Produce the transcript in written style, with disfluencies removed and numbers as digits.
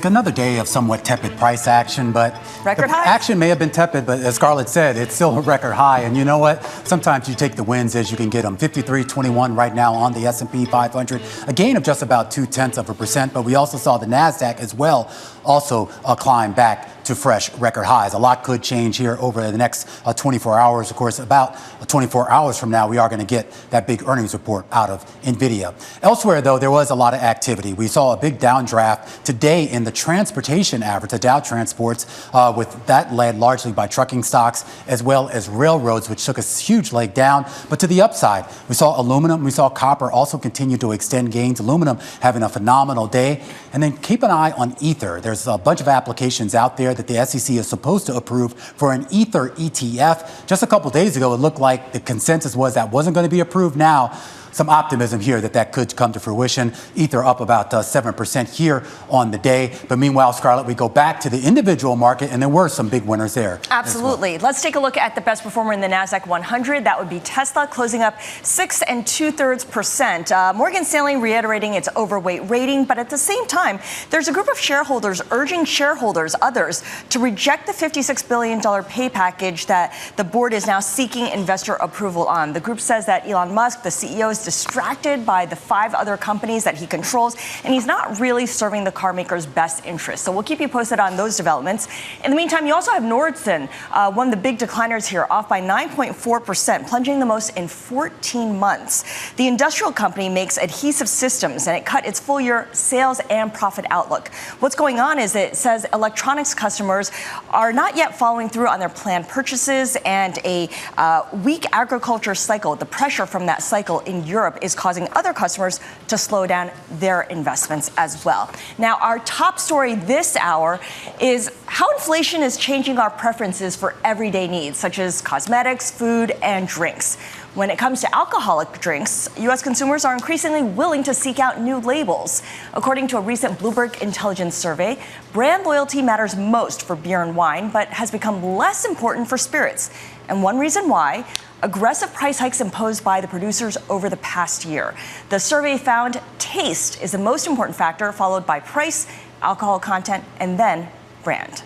Another day of somewhat tepid price action, but record high? Action may have been tepid, but as Scarlett said, it's still a record high. And you know what? Sometimes you take the wins as you can get them. 53.21 right now on the S&P 500, a gain of just about 0.2%. But we also saw the Nasdaq as well also climb back to fresh record highs. A lot could change here over the next 24 hours. Of course, about 24 hours from now, we are going to get that big earnings report out of Nvidia. Elsewhere, though, there was a lot of activity. We saw a big downdraft today in the transportation average, the Dow Transports, with that led largely by trucking stocks as well as railroads, which took a huge leg down. But to the upside, we saw aluminum, we saw copper also continue to extend gains. Aluminum having a phenomenal day. And then keep an eye on Ether. There's a bunch of applications out there that the SEC is supposed to approve for an Ether ETF. Just a couple days ago, it looked like the consensus was that wasn't going to be approved. Now, some optimism here that could come to fruition. Ether up about 7% here on the day. But meanwhile, Scarlett, we go back to the individual market, and there were some big winners there. Absolutely. Well. Let's take a look at the best performer in the Nasdaq 100. That would be Tesla, closing up 6 2/3%. Morgan Stanley reiterating its overweight rating, but at the same time, there's a group of shareholders urging others, to reject the $56 billion pay package that the board is now seeking investor approval on. The group says that Elon Musk, the CEO, is distracted by the 5 other companies that he controls, and he's not really serving the car maker's best interests. So we'll keep you posted on those developments. In the meantime, you also have Nordson, one of the big decliners here, off by 9.4%, plunging the most in 14 months. The industrial company makes adhesive systems, and it cut its full-year sales and profit outlook. What's going on is it says electronics customers are not yet following through on their planned purchases, and a weak agriculture cycle, the pressure from that cycle in Europe, is causing other customers to slow down their investments as well. Now, our top story this hour is how inflation is changing our preferences for everyday needs, such as cosmetics, food, and drinks. When it comes to alcoholic drinks, U.S. consumers are increasingly willing to seek out new labels. According to a recent Bloomberg Intelligence survey, brand loyalty matters most for beer and wine, but has become less important for spirits. And one reason why: aggressive price hikes imposed by the producers over the past year. The survey found taste is the most important factor, followed by price, alcohol content, and then brand.